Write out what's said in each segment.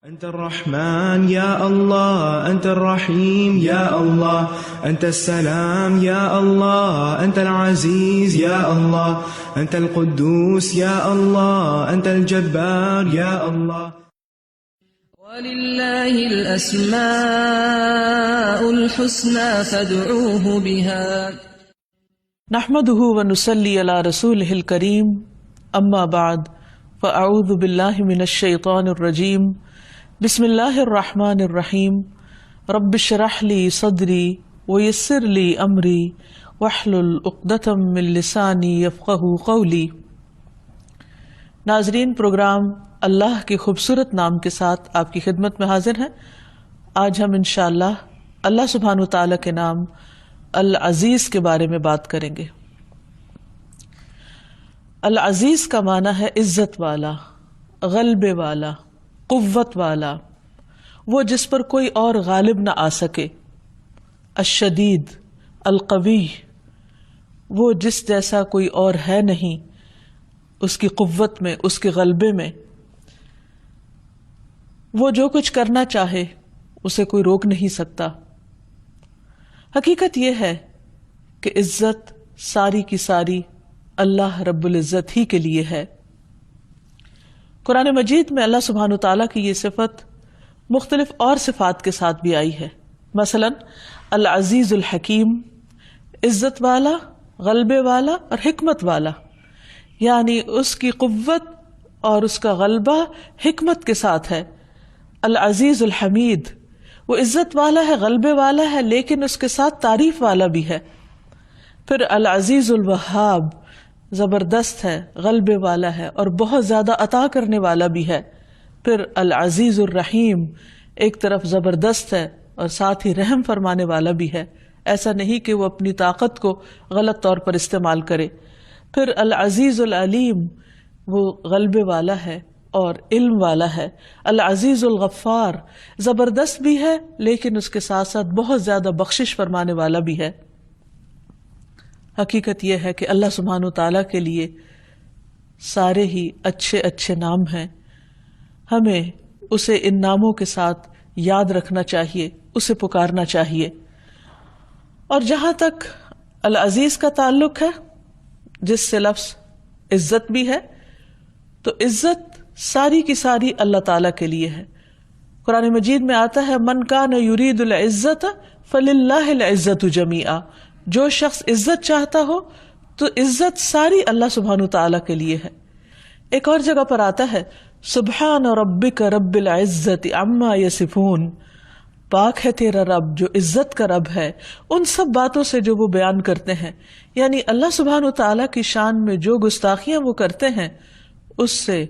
أنت الرحمن يا الله، أنت الرحيم يا الله، أنت السلام يا الله، أنت العزيز يا الله، أنت القدوس يا الله، أنت الجبار يا الله. ولله الأسماء الحسنى فادعوه بها. نحمده ونصلي على رسوله الكريم، أما بعد فأعوذ بالله من الشيطان الرجيم. بسم اللہ الرحمن الرحیم. رب اشرح لی صدری ویسر لی امری واحلل عقدۃ من لسانی یفقہوا قولی. ناظرین، پروگرام اللہ کے خوبصورت نام کے ساتھ آپ کی خدمت میں حاضر ہیں. آج ہم انشاءاللہ اللہ سبحانہ وتعالی کے نام العزیز کے بارے میں بات کریں گے. العزیز کا معنی ہے عزت والا، غلبے والا، قوت والا، وہ جس پر کوئی اور غالب نہ آ سکے. الشدید، القوی، وہ جس جیسا کوئی اور ہے نہیں، اس کی قوت میں، اس کے غلبے میں. وہ جو کچھ کرنا چاہے اسے کوئی روک نہیں سکتا. حقیقت یہ ہے کہ عزت ساری کی ساری اللہ رب العزت ہی کے لیے ہے. قرآن مجید میں اللہ سبحانہ تعالیٰ کی یہ صفت مختلف اور صفات کے ساتھ بھی آئی ہے. مثلا العزیز الحکیم، عزت والا، غلبے والا اور حکمت والا، یعنی اس کی قوت اور اس کا غلبہ حکمت کے ساتھ ہے. العزیز الحمید، وہ عزت والا ہے، غلبے والا ہے، لیکن اس کے ساتھ تعریف والا بھی ہے. پھر العزیز الوہاب، زبردست ہے، غلبے والا ہے اور بہت زیادہ عطا کرنے والا بھی ہے. پھر العزیز الرحیم، ایک طرف زبردست ہے اور ساتھ ہی رحم فرمانے والا بھی ہے. ایسا نہیں کہ وہ اپنی طاقت کو غلط طور پر استعمال کرے. پھر العزیز العلیم، وہ غلبے والا ہے اور علم والا ہے. العزیز الغفار، زبردست بھی ہے لیکن اس کے ساتھ ساتھ بہت زیادہ بخشش فرمانے والا بھی ہے. حقیقت یہ ہے کہ اللہ سبحانہ تعالیٰ کے لیے سارے ہی اچھے اچھے نام ہیں. ہمیں اسے ان ناموں کے ساتھ یاد رکھنا چاہیے، اسے پکارنا چاہیے. اور جہاں تک العزیز کا تعلق ہے، جس سے لفظ عزت بھی ہے، تو عزت ساری کی ساری اللہ تعالیٰ کے لیے ہے. قرآن مجید میں آتا ہے من کان یرید العزت فللہ العزت جمیعا، جو شخص عزت چاہتا ہو تو عزت ساری اللہ سبحانہ تعالیٰ کے لیے ہے. ایک اور جگہ پر آتا ہے سبحان ربک رب العزت عما یصفون، پاک ہے تیرا رب جو عزت کا رب ہے ان سب باتوں سے جو وہ بیان کرتے ہیں. یعنی اللہ سبحانہ تعالیٰ کی شان میں جو گستاخیاں وہ کرتے ہیں اس سے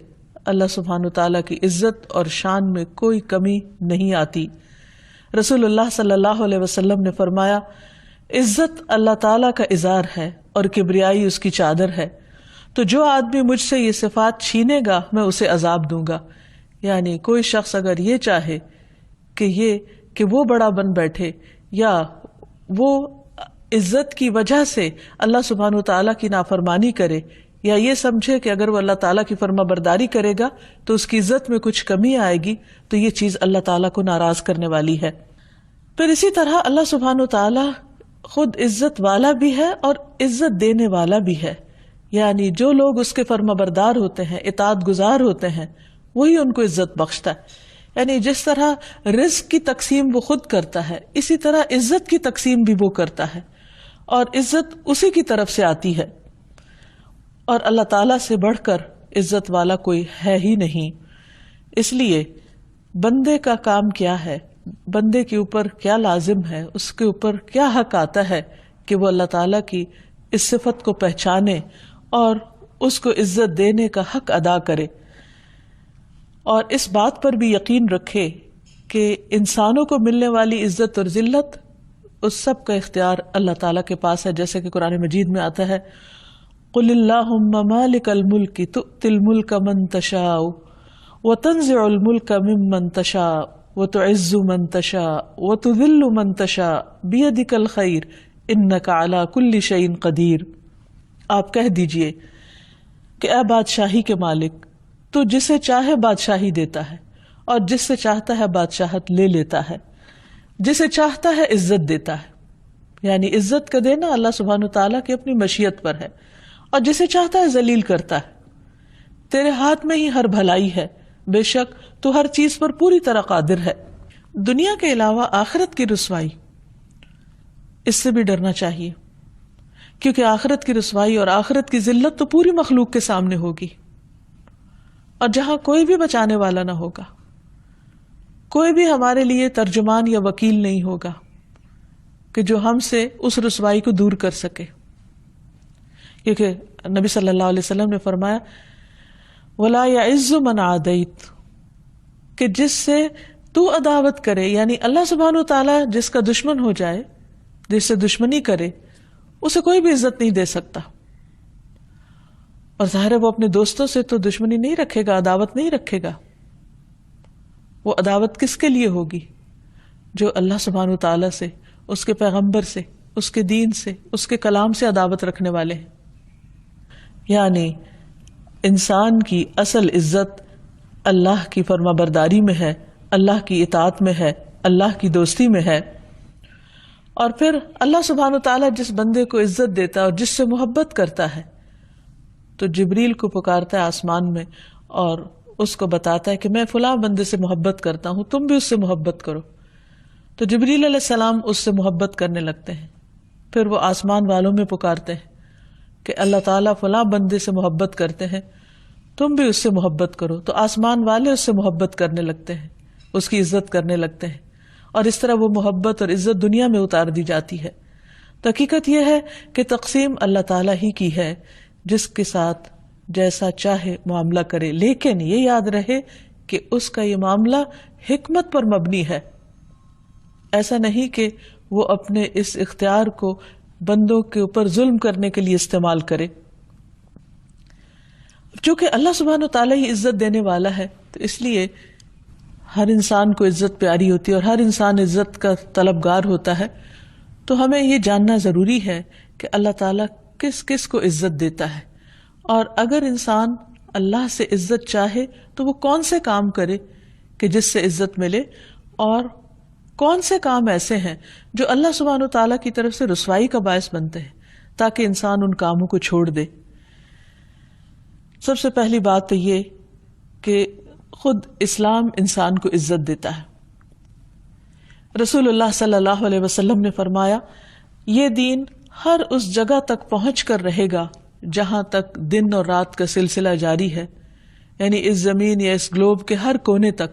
اللہ سبحانہ تعالیٰ کی عزت اور شان میں کوئی کمی نہیں آتی. رسول اللہ صلی اللہ علیہ وسلم نے فرمایا عزت اللہ تعالیٰ کا ازار ہے اور کبریائی اس کی چادر ہے. تو جو آدمی مجھ سے یہ صفات چھینے گا میں اسے عذاب دوں گا. یعنی کوئی شخص اگر یہ چاہے کہ وہ بڑا بن بیٹھے یا وہ عزت کی وجہ سے اللہ سبحانہ تعالیٰ کی نافرمانی کرے، یا یہ سمجھے کہ اگر وہ اللہ تعالیٰ کی فرما برداری کرے گا تو اس کی عزت میں کچھ کمی آئے گی، تو یہ چیز اللہ تعالیٰ کو ناراض کرنے والی ہے. پھر اسی طرح اللہ سبحانہ تعالیٰ خود عزت والا بھی ہے اور عزت دینے والا بھی ہے. یعنی جو لوگ اس کے فرما بردار ہوتے ہیں، اطاعت گزار ہوتے ہیں، وہی ان کو عزت بخشتا ہے. یعنی جس طرح رزق کی تقسیم وہ خود کرتا ہے، اسی طرح عزت کی تقسیم بھی وہ کرتا ہے اور عزت اسی کی طرف سے آتی ہے. اور اللہ تعالیٰ سے بڑھ کر عزت والا کوئی ہے ہی نہیں. اس لیے بندے کا کام کیا ہے، بندے کے اوپر کیا لازم ہے، اس کے اوپر کیا حق آتا ہے کہ وہ اللہ تعالیٰ کی اس صفت کو پہچانے اور اس کو عزت دینے کا حق ادا کرے. اور اس بات پر بھی یقین رکھے کہ انسانوں کو ملنے والی عزت اور ذلت اس سب کا اختیار اللہ تعالیٰ کے پاس ہے. جیسے کہ قرآن مجید میں آتا ہے قل اللہم مالک الملک تؤتی الملک من تشاء وتنزع الملک ممن تشاء وتعز من تشاء وتذل من تشاء بیدک الخیر انک علی کل شیء قدیر. آپ کہہ دیجئے کہ اے بادشاہی کے مالک، تو جسے چاہے بادشاہی دیتا ہے اور جس سے چاہتا ہے بادشاہت لے لیتا ہے، جسے چاہتا ہے عزت دیتا ہے. یعنی عزت کا دینا اللہ سبحانہ تعالیٰ کی اپنی مشیت پر ہے، اور جسے چاہتا ہے ذلیل کرتا ہے. تیرے ہاتھ میں ہی ہر بھلائی ہے، بے شک تو ہر چیز پر پوری طرح قادر ہے. دنیا کے علاوہ آخرت کی رسوائی، اس سے بھی ڈرنا چاہیے، کیونکہ آخرت کی رسوائی اور آخرت کی ذلت تو پوری مخلوق کے سامنے ہوگی، اور جہاں کوئی بھی بچانے والا نہ ہوگا، کوئی بھی ہمارے لیے ترجمان یا وکیل نہیں ہوگا کہ جو ہم سے اس رسوائی کو دور کر سکے. کیونکہ نبی صلی اللہ علیہ وسلم نے فرمایا وَلَا يَعِزُّ مَنْ عَادَيْتَ، کہ جس سے تو عداوت کرے، یعنی اللہ سبحانہ وتعالیٰ جس کا دشمن ہو جائے، جس سے دشمنی کرے، اسے کوئی بھی عزت نہیں دے سکتا. اور ظاہر ہے وہ اپنے دوستوں سے تو دشمنی نہیں رکھے گا، عداوت نہیں رکھے گا. وہ عداوت کس کے لیے ہوگی؟ جو اللہ سبحانہ وتعالیٰ سے، اس کے پیغمبر سے، اس کے دین سے، اس کے کلام سے عداوت رکھنے والے ہیں. یعنی انسان کی اصل عزت اللہ کی فرما برداری میں ہے، اللہ کی اطاعت میں ہے، اللہ کی دوستی میں ہے. اور پھر اللہ سبحانہ وتعالیٰ جس بندے کو عزت دیتا ہے اور جس سے محبت کرتا ہے، تو جبریل کو پکارتا ہے آسمان میں اور اس کو بتاتا ہے کہ میں فلاں بندے سے محبت کرتا ہوں، تم بھی اس سے محبت کرو. تو جبریل علیہ السلام اس سے محبت کرنے لگتے ہیں. پھر وہ آسمان والوں میں پکارتے ہیں کہ اللہ تعالیٰ فلاں بندے سے محبت کرتے ہیں، تم بھی اس سے محبت کرو. تو آسمان والے اس سے محبت کرنے لگتے ہیں، اس کی عزت کرنے لگتے ہیں، اور اس طرح وہ محبت اور عزت دنیا میں اتار دی جاتی ہے. تو حقیقت یہ ہے کہ تقسیم اللہ تعالیٰ ہی کی ہے، جس کے ساتھ جیسا چاہے معاملہ کرے، لیکن یہ یاد رہے کہ اس کا یہ معاملہ حکمت پر مبنی ہے. ایسا نہیں کہ وہ اپنے اس اختیار کو بندوں کے اوپر ظلم کرنے کے لیے استعمال کرے. چونکہ اللہ سبحانہ تعالیٰ ہی عزت دینے والا ہے، تو اس لیے ہر انسان کو عزت پیاری ہوتی ہے اور ہر انسان عزت کا طلبگار ہوتا ہے. تو ہمیں یہ جاننا ضروری ہے کہ اللہ تعالیٰ کس کس کو عزت دیتا ہے، اور اگر انسان اللہ سے عزت چاہے تو وہ کون سے کام کرے کہ جس سے عزت ملے، اور کون سے کام ایسے ہیں جو اللہ سبحانہ تعالیٰ کی طرف سے رسوائی کا باعث بنتے ہیں، تاکہ انسان ان کاموں کو چھوڑ دے. سب سے پہلی بات تو یہ کہ خود اسلام انسان کو عزت دیتا ہے. رسول اللہ صلی اللہ علیہ وسلم نے فرمایا یہ دین ہر اس جگہ تک پہنچ کر رہے گا جہاں تک دن اور رات کا سلسلہ جاری ہے، یعنی اس زمین یا اس گلوب کے ہر کونے تک.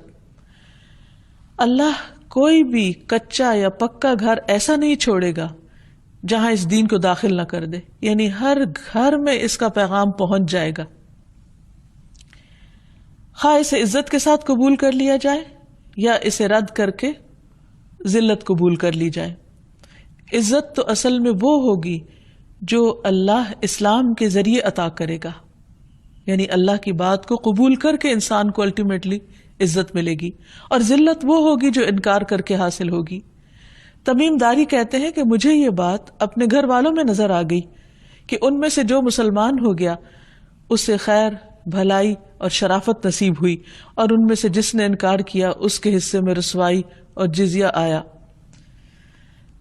اللہ کوئی بھی کچا یا پکا گھر ایسا نہیں چھوڑے گا جہاں اس دین کو داخل نہ کر دے، یعنی ہر گھر میں اس کا پیغام پہنچ جائے گا، خواہ اسے عزت کے ساتھ قبول کر لیا جائے یا اسے رد کر کے ذلت قبول کر لی جائے. عزت تو اصل میں وہ ہوگی جو اللہ اسلام کے ذریعے عطا کرے گا، یعنی اللہ کی بات کو قبول کر کے انسان کو الٹیمیٹلی عزت ملے گی، اور ذلت وہ ہوگی جو انکار کر کے حاصل ہوگی. تمیم داری کہتے ہیں کہ مجھے یہ بات اپنے گھر والوں میں نظر آ گئی کہ ان میں سے جو مسلمان ہو گیا اس سے خیر، بھلائی اور شرافت نصیب ہوئی، اور ان میں سے جس نے انکار کیا اس کے حصے میں رسوائی اور جزیہ آیا.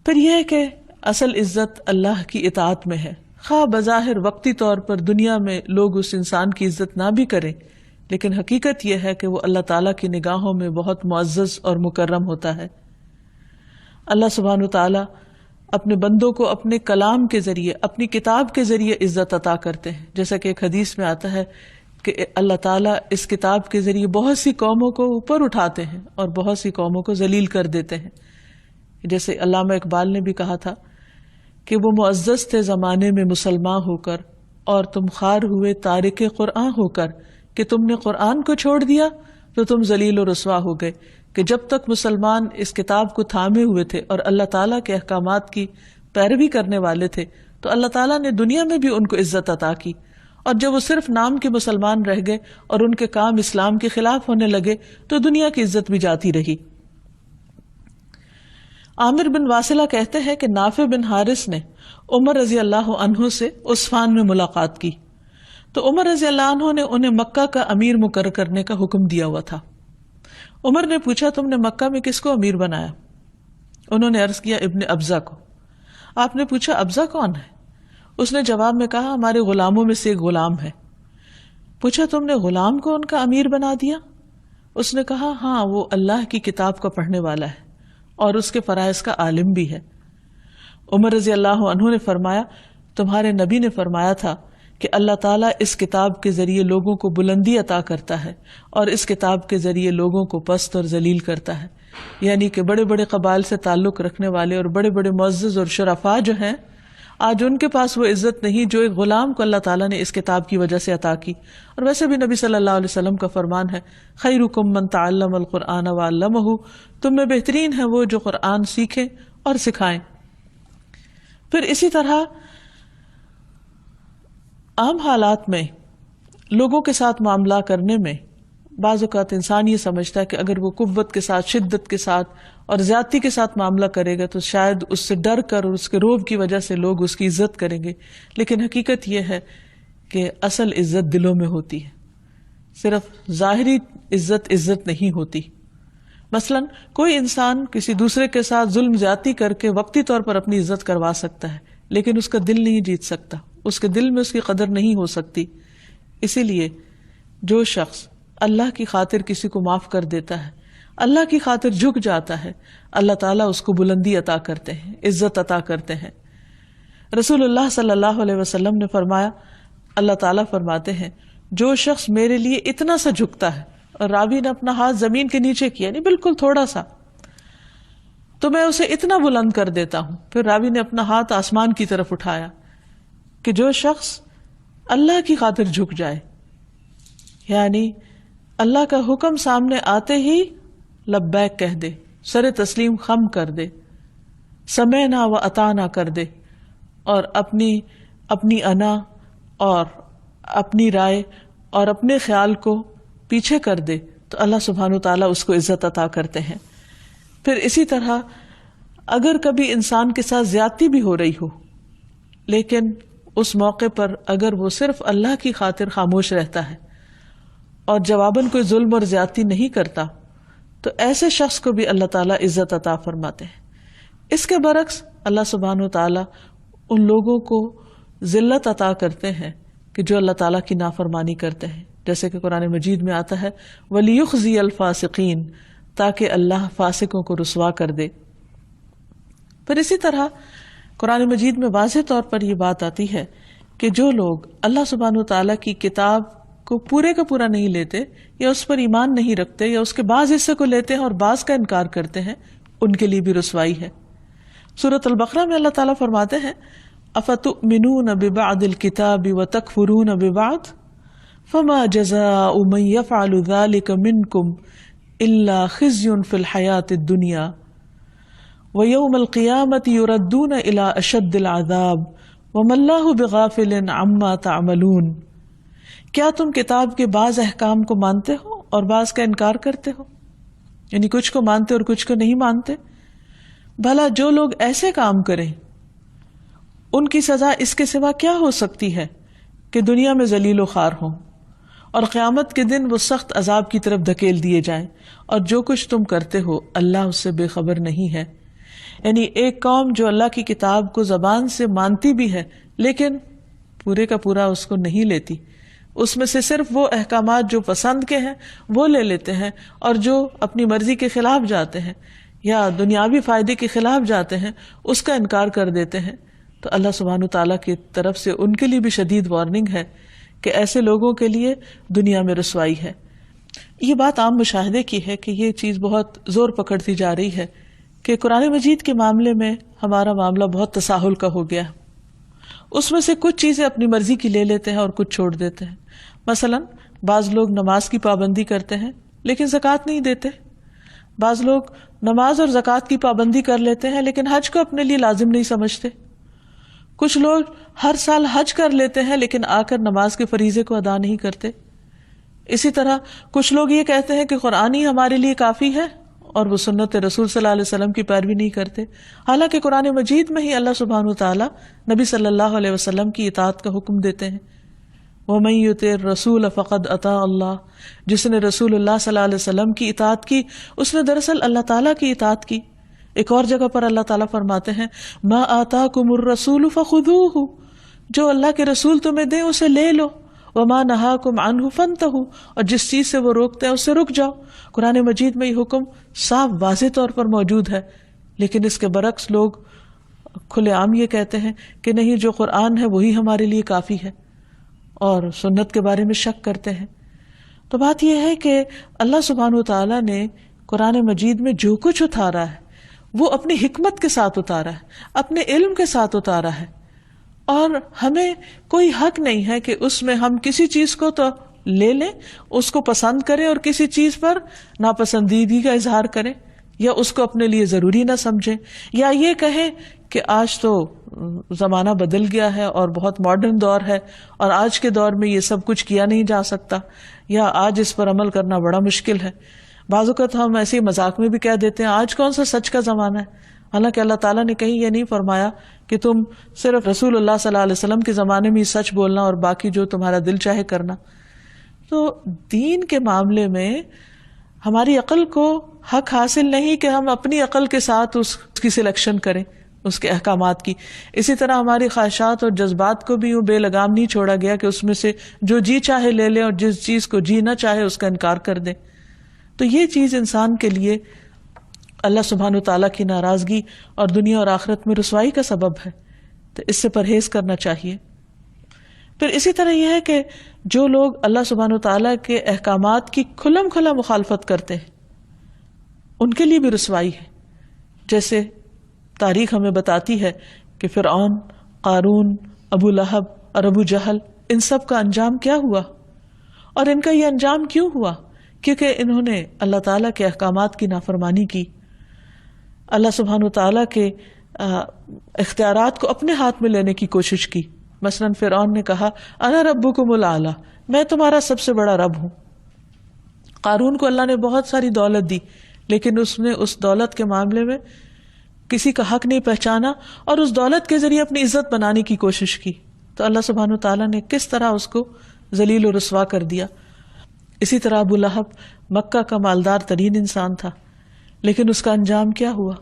پھر یہ ہے کہ اصل عزت اللہ کی اطاعت میں ہے، خواہ بظاہر وقتی طور پر دنیا میں لوگ اس انسان کی عزت نہ بھی کریں، لیکن حقیقت یہ ہے کہ وہ اللہ تعالیٰ کی نگاہوں میں بہت معزز اور مکرم ہوتا ہے. اللہ سبحانہ تعالیٰ اپنے بندوں کو اپنے کلام کے ذریعے، اپنی کتاب کے ذریعے عزت عطا کرتے ہیں، جیسا کہ ایک حدیث میں آتا ہے کہ اللہ تعالیٰ اس کتاب کے ذریعے بہت سی قوموں کو اوپر اٹھاتے ہیں اور بہت سی قوموں کو ذلیل کر دیتے ہیں. جیسے علامہ اقبال نے بھی کہا تھا کہ وہ معزز تھے زمانے میں مسلمان ہو کر، اور تم خوار ہوئے تارک قرآن ہو کر، کہ تم نے قرآن کو چھوڑ دیا تو تم ذلیل و رسوا ہو گئے. کہ جب تک مسلمان اس کتاب کو تھامے ہوئے تھے اور اللہ تعالیٰ کے احکامات کی پیروی کرنے والے تھے تو اللہ تعالیٰ نے دنیا میں بھی ان کو عزت عطا کی، اور جب وہ صرف نام کے مسلمان رہ گئے اور ان کے کام اسلام کے خلاف ہونے لگے تو دنیا کی عزت بھی جاتی رہی. عامر بن واصلہ کہتے ہیں کہ نافع بن حارث نے عمر رضی اللہ عنہ سے عثمان میں ملاقات کی تو عمر رضی اللہ عنہ نے انہیں مکہ کا امیر مقرر کرنے کا حکم دیا ہوا تھا. عمر نے پوچھا تم نے مکہ میں کس کو امیر بنایا؟ انہوں نے عرض کیا ابن ابزہ کو۔ آپ نے پوچھا ابزہ کون ہے؟ اس نے جواب میں کہا ہمارے غلاموں میں سے ایک غلام ہے۔ پوچھا تم نے غلام کو ان کا امیر بنا دیا؟ اس نے کہا ہاں، وہ اللہ کی کتاب کا پڑھنے والا ہے اور اس کے فرائض کا عالم بھی ہے۔ عمر رضی اللہ عنہ نے فرمایا تمہارے نبی نے فرمایا تھا کہ اللہ تعالیٰ اس کتاب کے ذریعے لوگوں کو بلندی عطا کرتا ہے اور اس کتاب کے ذریعے لوگوں کو پست اور ذلیل کرتا ہے، یعنی کہ بڑے بڑے قبائل سے تعلق رکھنے والے اور بڑے بڑے معزز اور شرفاء جو ہیں آج ان کے پاس وہ عزت نہیں جو ایک غلام کو اللہ تعالیٰ نے اس کتاب کی وجہ سے عطا کی۔ اور ویسے بھی نبی صلی اللہ علیہ وسلم کا فرمان ہے خیرکم من تعلم القرآن وعلمہ، تم میں بہترین ہے وہ جو قرآن سیکھیں اور سکھائیں۔ پھر اسی طرح عام حالات میں لوگوں کے ساتھ معاملہ کرنے میں بعض اوقات انسان یہ سمجھتا ہے کہ اگر وہ قوت کے ساتھ، شدت کے ساتھ اور زیادتی کے ساتھ معاملہ کرے گا تو شاید اس سے ڈر کر اور اس کے رعب کی وجہ سے لوگ اس کی عزت کریں گے، لیکن حقیقت یہ ہے کہ اصل عزت دلوں میں ہوتی ہے، صرف ظاہری عزت نہیں ہوتی۔ مثلا کوئی انسان کسی دوسرے کے ساتھ ظلم زیادتی کر کے وقتی طور پر اپنی عزت کروا سکتا ہے، لیکن اس کا دل نہیں جیت سکتا، اس کے دل میں اس کی قدر نہیں ہو سکتی۔ اسی لیے جو شخص اللہ کی خاطر کسی کو معاف کر دیتا ہے، اللہ کی خاطر جھک جاتا ہے، اللہ تعالیٰ اس کو بلندی عطا کرتے ہیں، عزت عطا کرتے ہیں۔ رسول اللہ صلی اللہ علیہ وسلم نے فرمایا، اللہ تعالیٰ فرماتے ہیں جو شخص میرے لیے اتنا سا جھکتا ہے، اور راوی نے اپنا ہاتھ زمین کے نیچے کیا، یعنی بالکل تھوڑا سا، تو میں اسے اتنا بلند کر دیتا ہوں۔ پھر راوی نے اپنا ہاتھ آسمان کی طرف اٹھایا کہ جو شخص اللہ کی خاطر جھک جائے، یعنی اللہ کا حکم سامنے آتے ہی لبیک کہہ دے، سر تسلیم خم کر دے، سمعنا و اطعنا کر دے، اور اپنی انا اور اپنی رائے اور اپنے خیال کو پیچھے کر دے، تو اللہ سبحانہ وتعالیٰ اس کو عزت عطا کرتے ہیں۔ پھر اسی طرح اگر کبھی انسان کے ساتھ زیادتی بھی ہو رہی ہو، لیکن اس موقع پر اگر وہ صرف اللہ کی خاطر خاموش رہتا ہے اور جواباً کوئی ظلم اور زیادتی نہیں کرتا، تو ایسے شخص کو بھی اللہ تعالیٰ عزت عطا فرماتے ہیں۔ اس کے برعکس اللہ سبحانہ وتعالیٰ ان لوگوں کو ذلت عطا کرتے ہیں کہ جو اللہ تعالیٰ کی نافرمانی کرتے ہیں، جیسے کہ قرآن مجید میں آتا ہے وَلِيُخْزِيَ الْفَاسِقِينَ، تاکہ اللہ فاسقوں کو رسوا کر دے۔ پھر اسی طرح قرآن مجید میں واضح طور پر یہ بات آتی ہے کہ جو لوگ اللہ سبحانہ وتعالیٰ کی کتاب کو پورے کا پورا نہیں لیتے، یا اس پر ایمان نہیں رکھتے، یا اس کے بعض حصے کو لیتے ہیں اور بعض کا انکار کرتے ہیں، ان کے لیے بھی رسوائی ہے۔ سورۃ البقرہ میں اللہ تعالیٰ فرماتے ہیں اَفَتُؤْمِنُونَ بِبَعْضِ الْكِتَابِ وَتَكْفُرُونَ بِبَعْضٍ فَمَا جَزَاءُ مَن يَفْعَلُ ذَلِكَ مِنكُمْ إِلَّا خِزْيٌ فِي الْحَيَاةِ الدُّنْيَا وَيَوْمَ الْقِيَامَةِ يُرَدُّونَ إِلَىٰ أَشَدِّ الْعَذَابِ وَمَا اللَّهُ بِغَافِلٍ عَمَّا تَعْمَلُونَ۔ کیا تم کتاب کے بعض احکام کو مانتے ہو اور بعض کا انکار کرتے ہو؟ یعنی کچھ کو مانتے اور کچھ کو نہیں مانتے؟ بھلا جو لوگ ایسے کام کریں ان کی سزا اس کے سوا کیا ہو سکتی ہے کہ دنیا میں ذلیل و خوار ہوں اور قیامت کے دن وہ سخت عذاب کی طرف دھکیل دیے جائیں، اور جو کچھ تم کرتے ہو اللہ اس سے بے خبر نہیں ہے۔ یعنی ایک قوم جو اللہ کی کتاب کو زبان سے مانتی بھی ہے لیکن پورے کا پورا اس کو نہیں لیتی، اس میں سے صرف وہ احکامات جو پسند کے ہیں وہ لے لیتے ہیں، اور جو اپنی مرضی کے خلاف جاتے ہیں یا دنیاوی فائدے کے خلاف جاتے ہیں اس کا انکار کر دیتے ہیں، تو اللہ سبحانہ تعالیٰ کی طرف سے ان کے لیے بھی شدید وارننگ ہے کہ ایسے لوگوں کے لیے دنیا میں رسوائی ہے۔ یہ بات عام مشاہدے کی ہے کہ یہ چیز بہت زور پکڑتی جا رہی ہے کہ قرآن مجید کے معاملے میں ہمارا معاملہ بہت تساہل کا ہو گیا ہے، اس میں سے کچھ چیزیں اپنی مرضی کی لے لیتے ہیں اور کچھ چھوڑ دیتے ہیں۔ مثلا بعض لوگ نماز کی پابندی کرتے ہیں لیکن زکوٰۃ نہیں دیتے، بعض لوگ نماز اور زکوٰۃ کی پابندی کر لیتے ہیں لیکن حج کو اپنے لیے لازم نہیں سمجھتے، کچھ لوگ ہر سال حج کر لیتے ہیں لیکن آ کر نماز کے فریضے کو ادا نہیں کرتے۔ اسی طرح کچھ لوگ یہ کہتے ہیں کہ قرآن ہی ہمارے لیے کافی ہے اور وہ سنت رسول صلی اللہ علیہ وسلم کی پیروی نہیں کرتے، حالانکہ قرآن مجید میں ہی اللہ سبحانہ وتعالیٰ نبی صلی اللہ علیہ وسلم کی اطاعت کا حکم دیتے ہیں۔ وَمَن يُطِعِ الرَّسُولَ فَقَدْ أَطَاعَ اللَّهَ، جس نے رسول اللہ صلی اللہ علیہ وسلم کی اطاعت کی اس نے دراصل اللہ تعالیٰ کی اطاعت کی۔ ایک اور جگہ پر اللہ تعالیٰ فرماتے ہیں مَا آتَاكُمُ الرَّسُولُ فَخُذُوهُ، جو اللہ کے رسول تمہیں دیں اسے لے لو، وَمَا نَهَاكُمْ عَنْهُ فَانْتَهُوا، اور جس چیز سے وہ روکتے ہیں اس سے رک جاؤ۔ قرآن مجید میں یہ حکم صاف واضح طور پر موجود ہے، لیکن اس کے برعکس لوگ کھلے عام یہ کہتے ہیں کہ نہیں، جو قرآن ہے وہی ہمارے لیے کافی ہے، اور سنت کے بارے میں شک کرتے ہیں۔ تو بات یہ ہے کہ اللہ سبحانہ وتعالیٰ نے قرآن مجید میں جو کچھ اتارا ہے وہ اپنی حکمت کے ساتھ اتارا ہے، اپنے علم کے ساتھ اتارا ہے، اور ہمیں کوئی حق نہیں ہے کہ اس میں ہم کسی چیز کو تو لے لیں، اس کو پسند کریں، اور کسی چیز پر ناپسندیدگی کا اظہار کریں، یا اس کو اپنے لیے ضروری نہ سمجھیں، یا یہ کہیں کہ آج تو زمانہ بدل گیا ہے اور بہت ماڈرن دور ہے اور آج کے دور میں یہ سب کچھ کیا نہیں جا سکتا، یا آج اس پر عمل کرنا بڑا مشکل ہے۔ بعض اوقات ہم ایسے ہی مذاق میں بھی کہہ دیتے ہیں آج کون سا سچ کا زمانہ ہے، حالانکہ اللہ تعالیٰ نے کہیں یہ نہیں فرمایا کہ تم صرف رسول اللہ صلی اللہ علیہ وسلم کے زمانے میں ہی سچ بولنا اور باقی جو تمہارا دل چاہے کرنا۔ تو دین کے معاملے میں ہماری عقل کو حق حاصل نہیں کہ ہم اپنی عقل کے ساتھ اس کی سلیکشن کریں، اس کے احکامات کی۔ اسی طرح ہماری خواہشات اور جذبات کو بھی یوں بے لگام نہیں چھوڑا گیا کہ اس میں سے جو جی چاہے لے لیں اور جس چیز کو جی نہ چاہے اس کا انکار کر دیں۔ تو یہ چیز انسان کے لیے اللہ سبحانہ وتعالیٰ کی ناراضگی اور دنیا اور آخرت میں رسوائی کا سبب ہے، تو اس سے پرہیز کرنا چاہیے۔ پھر اسی طرح یہ ہے کہ جو لوگ اللہ سبحانہ وتعالیٰ کے احکامات کی کھلم کھلا مخالفت کرتے ہیں ان کے لیے بھی رسوائی ہے۔ جیسے تاریخ ہمیں بتاتی ہے کہ فرعون، قارون، ابو لہب اور ابو جہل، ان سب کا انجام کیا ہوا، اور ان کا یہ انجام کیوں ہوا؟ کیونکہ انہوں نے اللہ تعالیٰ کے احکامات کی نافرمانی کی، اللہ سبحانہ وتعالیٰ کے اختیارات کو اپنے ہاتھ میں لینے کی کوشش کی۔ مثلا فرعون نے کہا انا ربکم الاعلی، میں تمہارا سب سے بڑا رب ہوں۔ قارون کو اللہ نے بہت ساری دولت دی، لیکن اس نے اس دولت کے معاملے میں کسی کا حق نہیں پہچانا اور اس دولت کے ذریعے اپنی عزت بنانے کی کوشش کی، تو اللہ سبحانہ وتعالیٰ نے کس طرح اس کو ذلیل و رسوا کر دیا۔ اسی طرح ابو لہب مکہ کا مالدار ترین انسان تھا، لیکن اس کا انجام کیا ہوا؟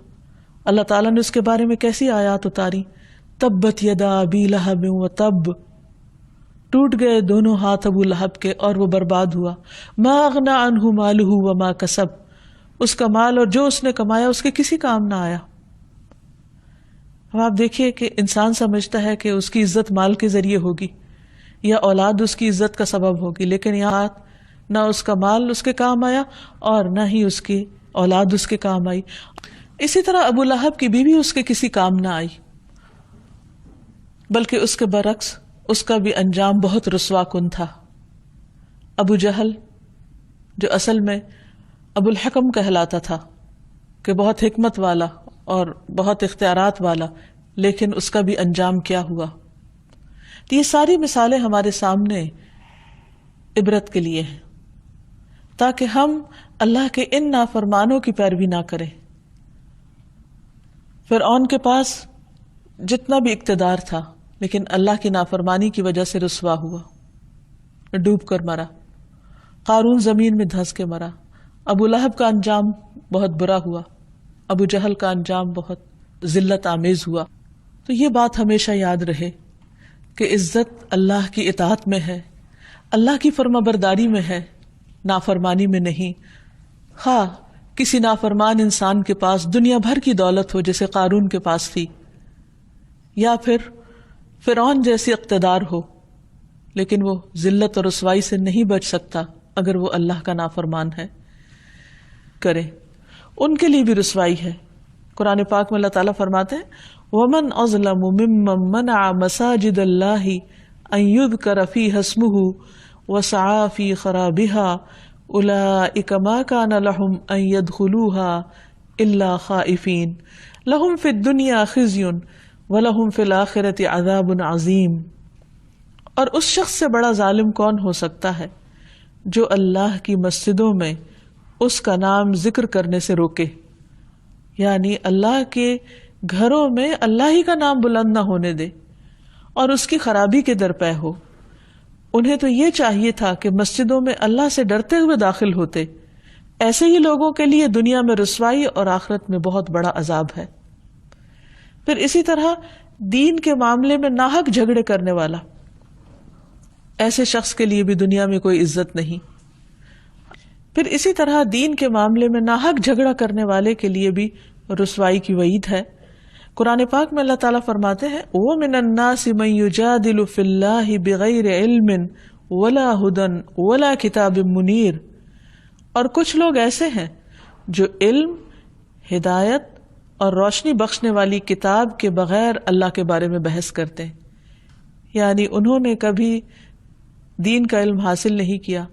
اللہ تعالیٰ نے اس کے بارے میں کیسی آیات اتاری؟ تبت یدا ابی لہب وتب، ٹوٹ گئے دونوں ہاتھ ابو لہب کے اور وہ برباد ہوا۔ ما اغنی عنہ مالہ وما کسب، اس کا مال اور جو اس نے کمایا اس کے کسی کام نہ آیا۔ اب آپ دیکھیے کہ انسان سمجھتا ہے کہ اس کی عزت مال کے ذریعے ہوگی یا اولاد اس کی عزت کا سبب ہوگی، لیکن یہاں نہ اس کا مال اس کے کام آیا اور نہ ہی اس کی اولاد اس کے کام آئی۔ اسی طرح ابو لہب کی بیوی اس کے کسی کام نہ آئی، بلکہ اس کے برعکس اس کا بھی انجام بہت رسوا کن تھا۔ ابو جہل جو اصل میں ابو الحکم کہلاتا تھا کہ بہت حکمت والا اور بہت اختیارات والا، لیکن اس کا بھی انجام کیا ہوا؟ تو یہ ساری مثالیں ہمارے سامنے عبرت کے لیے ہیں، تاکہ ہم اللہ کے ان نافرمانوں کی پیروی نہ کریں۔ فرعون کے پاس جتنا بھی اقتدار تھا، لیکن اللہ کی نافرمانی کی وجہ سے رسوا ہوا، ڈوب کر مرا۔ قارون زمین میں دھنس کے مرا۔ ابو لہب کا انجام بہت برا ہوا، ابو جہل کا انجام بہت ذلت آمیز ہوا۔ تو یہ بات ہمیشہ یاد رہے کہ عزت اللہ کی اطاعت میں ہے، اللہ کی فرما برداری میں ہے، نافرمانی میں نہیں۔ خواہ کسی نافرمان انسان کے پاس دنیا بھر کی دولت ہو جیسے قارون کے پاس تھی، یا پھر فرعون جیسی اقتدار ہو، لیکن وہ ذلت اور رسوائی سے نہیں بچ سکتا اگر وہ اللہ کا نافرمان ہے کرے، ان کے لیے بھی رسوائی ہے۔ قرآن پاک میں اللہ تعالیٰ فرماتے ہیں وَمَنْ أَظْلَمُ مِمَّنْ مَنَعَ مَسَاجِدَ اللَّهِ أَنْ يُذْكَرَ فِيهَا اسْمُهُ وَسَعَى فِي خَرَابِهَا أُولَئِكَ مَا كَانَ لَهُمْ أَنْ يَدْخُلُوهَا إِلَّا خَائِفِينَ لَهُمْ فِي الدُّنْيَا خِزْيٌ وَلَهُمْ فِي الْآخِرَةِ عَذَابٌ عَظِيمٌ۔ اور اس شخص سے بڑا ظالم کون ہو سکتا ہے جو اللہ کی مسجدوں میں اس کا نام ذکر کرنے سے روکے، یعنی اللہ کے گھروں میں اللہ ہی کا نام بلند نہ ہونے دے اور اس کی خرابی کے درپے ہو۔ انہیں تو یہ چاہیے تھا کہ مسجدوں میں اللہ سے ڈرتے ہوئے داخل ہوتے. ایسے ہی لوگوں کے لیے دنیا میں رسوائی اور آخرت میں بہت بڑا عذاب ہے. پھر اسی طرح دین کے معاملے میں ناحق جھگڑے کرنے والا، ایسے شخص کے لیے بھی دنیا میں کوئی عزت نہیں. پھر اسی طرح دین کے معاملے میں ناحق جھگڑا کرنے والے کے لیے بھی رسوائی کی وعید ہے. قرآن پاک میں اللہ تعالیٰ فرماتے ہیں وَمِنَ النَّاسِ مَن يُجَادِلُ فِي اللَّهِ بِغَيْرِ عِلْمٍ وَلَا هُدًى وَلَا كِتَابٍ مُنِيرٍ. اور کچھ لوگ ایسے ہیں جو علم، ہدایت اور روشنی بخشنے والی کتاب کے بغیر اللہ کے بارے میں بحث کرتے ہیں. یعنی انہوں نے کبھی دین کا علم حاصل نہیں کیا،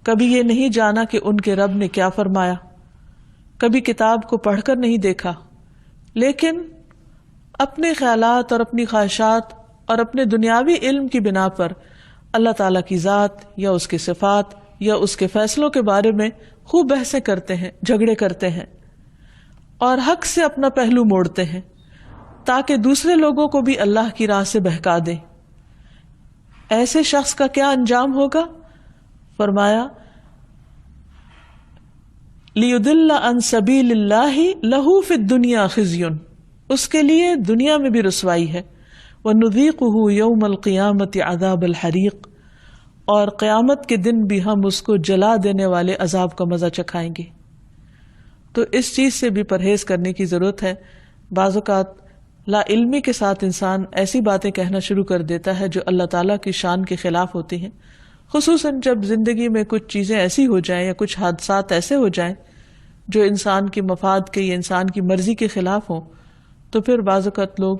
کبھی یہ نہیں جانا کہ ان کے رب نے کیا فرمایا، کبھی کتاب کو پڑھ کر نہیں دیکھا، لیکن اپنے خیالات اور اپنی خواہشات اور اپنے دنیاوی علم کی بنا پر اللہ تعالیٰ کی ذات یا اس کی صفات یا اس کے فیصلوں کے بارے میں خوب بحثیں کرتے ہیں، جھگڑے کرتے ہیں اور حق سے اپنا پہلو موڑتے ہیں تاکہ دوسرے لوگوں کو بھی اللہ کی راہ سے بہکا دیں. ایسے شخص کا کیا انجام ہوگا؟ فرمایا لِيُضِلَّ عَن سَبِيلِ اللَّهِ لَهُ فِي الدُّنْيَا خِزْيٌ، اس کے لیے دنیا میں بھی رسوائی ہے. وَنُذِيقُهُ يَوْمَ الْقِيَامَةِ عَذَابَ الْحَرِيقِ، اور قیامت کے دن بھی ہم اس کو جلا دینے والے عذاب کا مزہ چکھائیں گے. تو اس چیز سے بھی پرہیز کرنے کی ضرورت ہے. بعض اوقات لا علمی کے ساتھ انسان ایسی باتیں کہنا شروع کر دیتا ہے جو اللہ تعالیٰ کی شان کے خلاف ہوتی ہیں، خصوصاً جب زندگی میں کچھ چیزیں ایسی ہو جائیں یا کچھ حادثات ایسے ہو جائیں جو انسان کی مفاد کے یا انسان کی مرضی کے خلاف ہوں. تو پھر بعض اوقات لوگ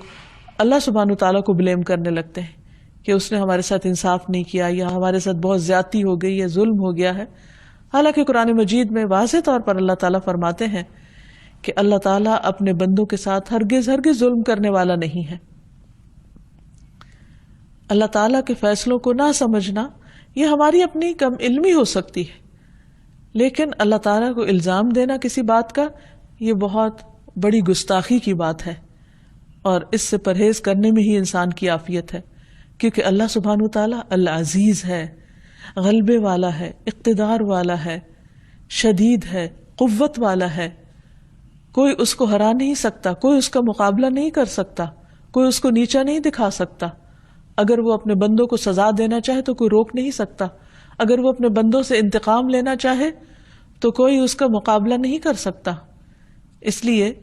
اللہ سبحانہ وتعالیٰ کو بلیم کرنے لگتے ہیں کہ اس نے ہمارے ساتھ انصاف نہیں کیا یا ہمارے ساتھ بہت زیادتی ہو گئی یا ظلم ہو گیا ہے. حالانکہ قرآن مجید میں واضح طور پر اللہ تعالیٰ فرماتے ہیں کہ اللہ تعالیٰ اپنے بندوں کے ساتھ ہرگز ظلم کرنے والا نہیں ہے. اللہ تعالیٰ کے فیصلوں کو نہ سمجھنا یہ ہماری اپنی کم علمی ہو سکتی ہے، لیکن اللہ تعالیٰ کو الزام دینا کسی بات کا یہ بہت بڑی گستاخی کی بات ہے، اور اس سے پرہیز کرنے میں ہی انسان کی عافیت ہے. کیونکہ اللہ سبحانہ وتعالیٰ العزیز ہے، غلبے والا ہے، اقتدار والا ہے، شدید ہے، قوت والا ہے. کوئی اس کو ہرا نہیں سکتا، کوئی اس کا مقابلہ نہیں کر سکتا، کوئی اس کو نیچا نہیں دکھا سکتا. اگر وہ اپنے بندوں کو سزا دینا چاہے تو کوئی روک نہیں سکتا. اگر وہ اپنے بندوں سے انتقام لینا چاہے تو کوئی اس کا مقابلہ نہیں کر سکتا. اس لیے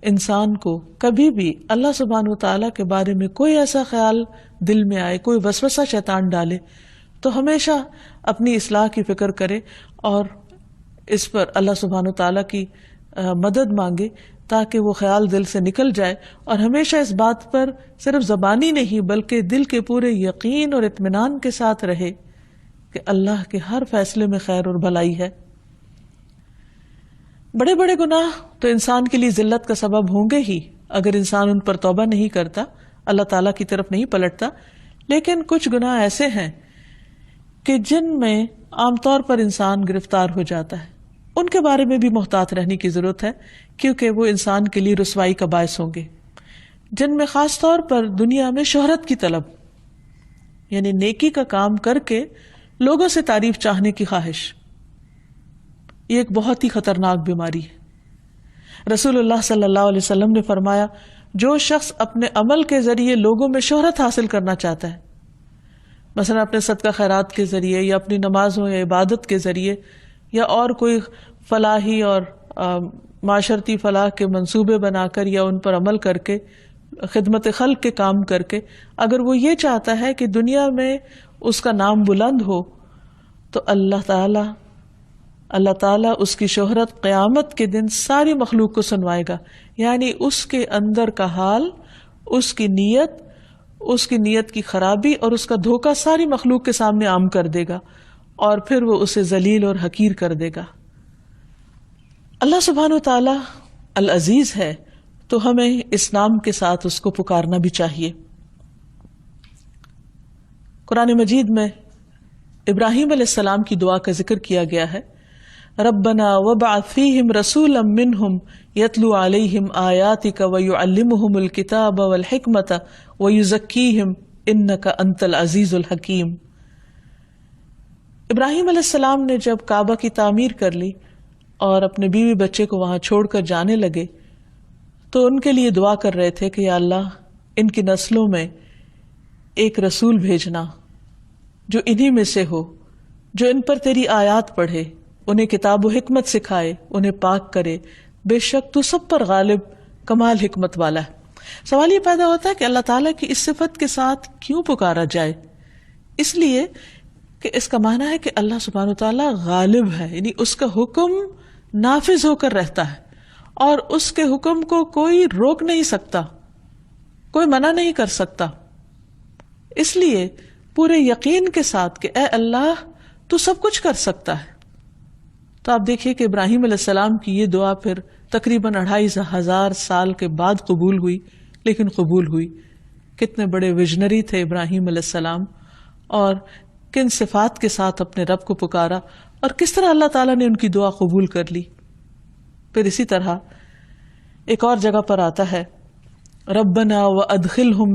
انسان کو کبھی بھی اللہ سبحانہ وتعالیٰ کے بارے میں کوئی ایسا خیال دل میں آئے، کوئی وسوسہ شیطان ڈالے، تو ہمیشہ اپنی اصلاح کی فکر کرے اور اس پر اللہ سبحانہ وتعالیٰ کی مدد مانگے تاکہ وہ خیال دل سے نکل جائے، اور ہمیشہ اس بات پر صرف زبانی نہیں بلکہ دل کے پورے یقین اور اطمینان کے ساتھ رہے کہ اللہ کے ہر فیصلے میں خیر اور بھلائی ہے. بڑے بڑے گناہ تو انسان کے لیے ذلت کا سبب ہوں گے ہی اگر انسان ان پر توبہ نہیں کرتا، اللہ تعالیٰ کی طرف نہیں پلٹتا. لیکن کچھ گناہ ایسے ہیں کہ جن میں عام طور پر انسان گرفتار ہو جاتا ہے، ان کے بارے میں بھی محتاط رہنے کی ضرورت ہے، کیونکہ وہ انسان کے لیے رسوائی کا باعث ہوں گے. جن میں خاص طور پر دنیا میں شہرت کی طلب، یعنی نیکی کا کام کر کے لوگوں سے تعریف چاہنے کی خواہش، یہ ایک بہت ہی خطرناک بیماری ہے. رسول اللہ صلی اللہ علیہ وسلم نے فرمایا جو شخص اپنے عمل کے ذریعے لوگوں میں شہرت حاصل کرنا چاہتا ہے، مثلا اپنے صدقہ خیرات کے ذریعے یا اپنی نمازوں یا عبادت کے ذریعے یا اور کوئی فلاحی اور معاشرتی فلاح کے منصوبے بنا کر یا ان پر عمل کر کے، خدمت خلق کے کام کر کے، اگر وہ یہ چاہتا ہے کہ دنیا میں اس کا نام بلند ہو، تو اللہ تعالیٰ اس کی شہرت قیامت کے دن ساری مخلوق کو سنوائے گا. یعنی اس کے اندر کا حال، اس کی نیت کی خرابی اور اس کا دھوکہ ساری مخلوق کے سامنے عام کر دے گا، اور پھر وہ اسے ذلیل اور حقیر کر دے گا. اللہ سبحانہ و تعالی العزیز ہے، تو ہمیں اس نام کے ساتھ اس کو پکارنا بھی چاہیے. قرآن مجید میں ابراہیم علیہ السلام کی دعا کا ذکر کیا گیا ہے، ربنا وابعث فیہم رسولا منہم یتلو علیہم آیاتک ویعلمہم الکتاب والحکمت ویزکیہم انک انت العزیز الحکیم. ابراہیم علیہ السلام نے جب کعبہ کی تعمیر کر لی اور اپنے بیوی بچے کو وہاں چھوڑ کر جانے لگے تو ان کے لیے دعا کر رہے تھے کہ یا اللہ ان کی نسلوں میں ایک رسول بھیجنا جو انہی میں سے ہو، جو ان پر تیری آیات پڑھے، انہیں کتاب و حکمت سکھائے، انہیں پاک کرے، بے شک تو سب پر غالب کمال حکمت والا ہے۔ سوال یہ پیدا ہوتا ہے کہ اللہ تعالیٰ کی اس صفت کے ساتھ کیوں پکارا جائے؟ اس لیے کہ اس کا معنی ہے کہ اللہ سبحانہ وتعالیٰ غالب ہے، یعنی اس کا حکم نافذ ہو کر رہتا ہے اور اس کے حکم کو کوئی روک نہیں سکتا، کوئی منع نہیں کر سکتا۔ اس لیے پورے یقین کے ساتھ کہ اے اللہ تو سب کچھ کر سکتا ہے۔ تو آپ دیکھیے کہ ابراہیم علیہ السلام کی یہ دعا پھر تقریباً 2500 سال کے بعد قبول ہوئی، لیکن قبول ہوئی۔ کتنے بڑے ویژنری تھے ابراہیم علیہ السلام، اور کن صفات کے ساتھ اپنے رب کو پکارا، اور کس طرح اللہ تعالیٰ نے ان کی دعا قبول کر لی۔ پھر اسی طرح ایک اور جگہ پر آتا ہے ربنا وادخلهم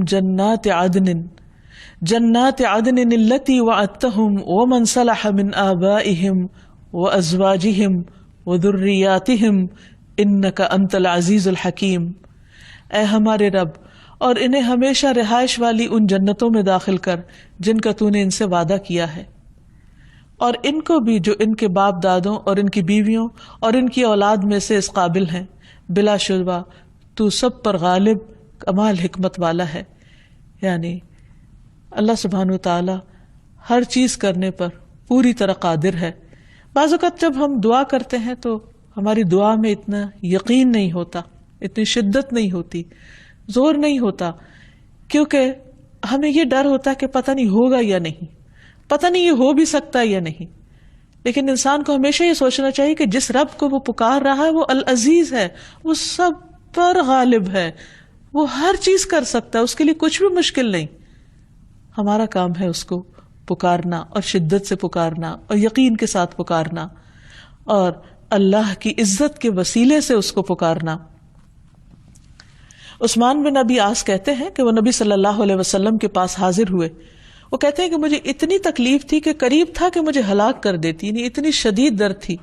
جنات عدن التي وعدتهم ومن صلح من آبائهم وازواجهم وذرياتهم انك انت العزیز الحکیم۔ اے ہمارے رب، اور انہیں ہمیشہ رہائش والی ان جنتوں میں داخل کر جن کا تو نے ان سے وعدہ کیا ہے، اور ان کو بھی جو ان کے باپ دادوں اور ان کی بیویوں اور ان کی اولاد میں سے اس قابل ہیں، بلا شبہ تو سب پر غالب کمال حکمت والا ہے۔ یعنی اللہ سبحانہ وتعالی ہر چیز کرنے پر پوری طرح قادر ہے۔ بعض اوقات جب ہم دعا کرتے ہیں تو ہماری دعا میں اتنا یقین نہیں ہوتا، اتنی شدت نہیں ہوتی، زور نہیں ہوتا، کیونکہ ہمیں یہ ڈر ہوتا ہے کہ پتہ نہیں ہوگا یا نہیں، پتہ نہیں یہ ہو بھی سکتا ہے یا نہیں۔ لیکن انسان کو ہمیشہ یہ سوچنا چاہیے کہ جس رب کو وہ پکار رہا ہے وہ العزیز ہے، وہ سب پر غالب ہے، وہ ہر چیز کر سکتا ہے، اس کے لیے کچھ بھی مشکل نہیں۔ ہمارا کام ہے اس کو پکارنا، اور شدت سے پکارنا، اور یقین کے ساتھ پکارنا، اور اللہ کی عزت کے وسیلے سے اس کو پکارنا۔ عثمان بن ابی عاص کہتے ہیں کہ وہ نبی صلی اللہ علیہ وسلم کے پاس حاضر ہوئے۔ وہ کہتے ہیں کہ مجھے اتنی تکلیف تھی کہ قریب تھا کہ مجھے ہلاک کر دیتی، یعنی اتنی شدید درد تھی۔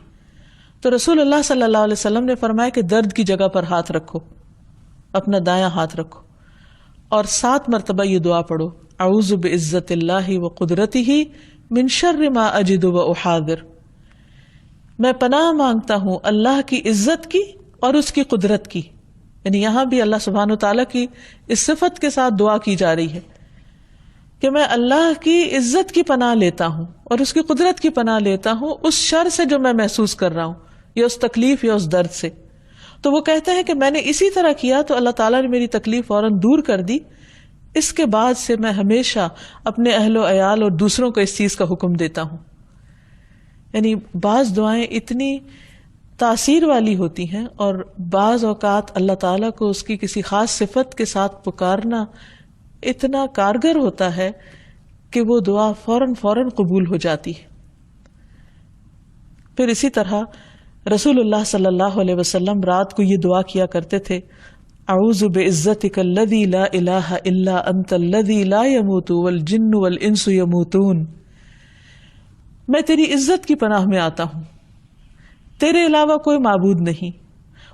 تو رسول اللہ صلی اللہ علیہ وسلم نے فرمایا کہ درد کی جگہ پر ہاتھ رکھو، اپنا دایاں ہاتھ رکھو، اور 7 مرتبہ یہ دعا پڑھو، اعوذ بعزت اللہ وقدرتہ من شر ما اجد واحاذر۔ میں پناہ مانگتا ہوں اللہ کی عزت کی اور اس کی قدرت کی، یعنی یہاں بھی اللہ سبحانہ وتعالیٰ کی اس صفت کے ساتھ دعا کی جا رہی ہے کہ میں اللہ کی عزت کی پناہ لیتا ہوں اور اس کی قدرت کی پناہ لیتا ہوں اس شر سے جو میں محسوس کر رہا ہوں، یا اس تکلیف یا اس درد سے۔ تو وہ کہتے ہیں کہ میں نے اسی طرح کیا تو اللہ تعالیٰ نے میری تکلیف فوراً دور کر دی۔ اس کے بعد سے میں ہمیشہ اپنے اہل و عیال اور دوسروں کو اس چیز کا حکم دیتا ہوں۔ یعنی بعض دعائیں اتنی تاثیر والی ہوتی ہیں، اور بعض اوقات اللہ تعالیٰ کو اس کی کسی خاص صفت کے ساتھ پکارنا اتنا کارگر ہوتا ہے کہ وہ دعا فوراً قبول ہو جاتی ہے۔ پھر اسی طرح رسول اللہ صلی اللہ علیہ وسلم رات کو یہ دعا کیا کرتے تھے، اعوذ بعزتک الذی لا الہ الا انت الذی لا يموت والجن والانس یموتون۔ میں تیری عزت کی پناہ میں آتا ہوں، تیرے علاوہ کوئی معبود نہیں،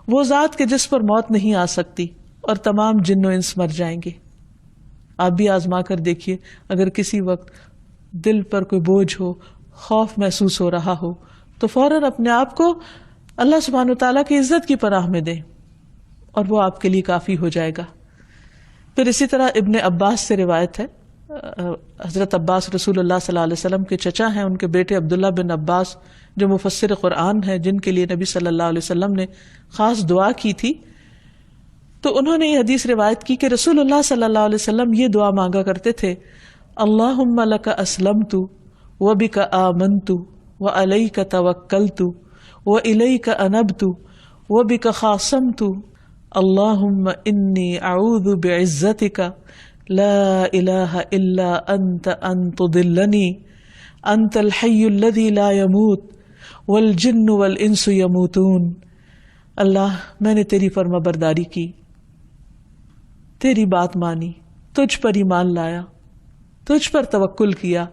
وہ ذات کے جس پر موت نہیں آ سکتی، اور تمام جن و انس مر جائیں گے۔ آپ بھی آزما کر دیکھیے، اگر کسی وقت دل پر کوئی بوجھ ہو، خوف محسوس ہو رہا ہو، تو فوراً اپنے آپ کو اللہ سبحانہ وتعالیٰ کی عزت کی پناہ میں دیں، اور وہ آپ کے لیے کافی ہو جائے گا۔ پھر اسی طرح ابن عباس سے روایت ہے، حضرت عباس رسول اللہ صلی اللہ علیہ وسلم کے چچا ہیں، ان کے بیٹے عبداللہ بن عباس جو مفسر قرآن ہیں، جن کے لیے نبی صلی اللہ علیہ وسلم نے خاص دعا کی تھی، تو انہوں نے یہ حدیث روایت کی کہ رسول اللہ صلی اللہ علیہ وسلم یہ دعا مانگا کرتے تھے، اللہم لک اسلمت وبک آمنت وعلیک توکلت والیک انبت وبک خاصمت اللہم انی اعوذ بعزتک لا الہ الا انت ان تضلنی انت الحی الذی لا یموت والجن والانس یموتون۔ اللہ، میں نے تیری فرما برداری کی، تیری بات مانی، تجھ پر ایمان لایا، تجھ پر توکل کیا،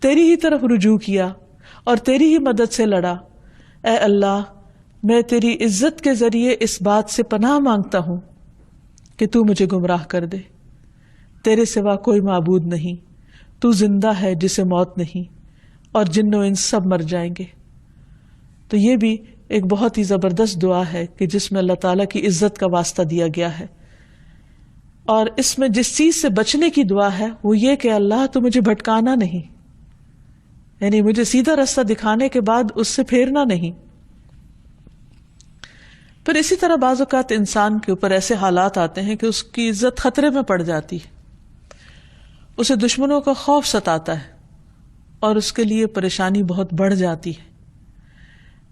تیری ہی طرف رجوع کیا، اور تیری ہی مدد سے لڑا۔ اے اللہ، میں تیری عزت کے ذریعے اس بات سے پناہ مانگتا ہوں کہ تو مجھے گمراہ کر دے۔ تیرے سوا کوئی معبود نہیں، تو زندہ ہے جسے موت نہیں، اور جن و انس سب مر جائیں گے۔ تو یہ بھی ایک بہت ہی زبردست دعا ہے کہ جس میں اللہ تعالیٰ کی عزت کا واسطہ دیا گیا ہے، اور اس میں جس چیز سے بچنے کی دعا ہے وہ یہ کہ اللہ تو مجھے بھٹکانا نہیں، یعنی مجھے سیدھا راستہ دکھانے کے بعد اس سے پھیرنا نہیں۔ پھر اسی طرح بعض اوقات انسان کے اوپر ایسے حالات آتے ہیں کہ اس کی عزت خطرے میں پڑ جاتی ہے، اسے دشمنوں کا خوف ستاتا ہے اور اس کے لیے پریشانی بہت بڑھ جاتی ہے۔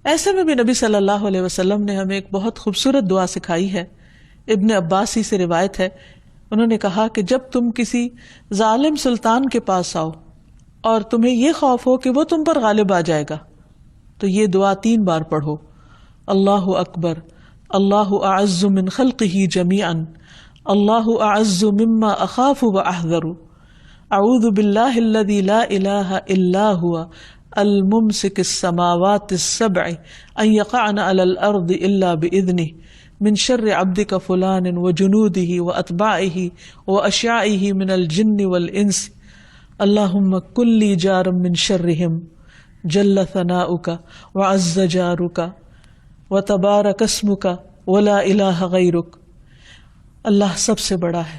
ایسے میں بھی نبی صلی اللہ علیہ وسلم نے ہمیں ایک بہت خوبصورت دعا سکھائی ہے۔ ابن عباس ہی سے روایت ہے، انہوں نے کہا کہ جب تم کسی ظالم سلطان کے پاس آؤ اور تمہیں یہ خوف ہو کہ وہ تم پر غالب آ جائے گا تو یہ دعا 3 بار پڑھو: اللہ اکبر، اللہ اعز من خلقہ جمیعا، اللہ اعز مما اخاف واحذر، اعوذ باللہ الذی لا الہ الا هو الممسک السماوات السبع ان یقعن علی الارض الا باذنہ، من شر عبدک فلان وجنودہ واتباعہ واشیاعہ من الجن والانس، اللہم کن لی جارا من شرہم، جل ثناؤک وعز جارک وتبارک اسمک ولا الہ غیرک۔ اللہ سب سے بڑا ہے،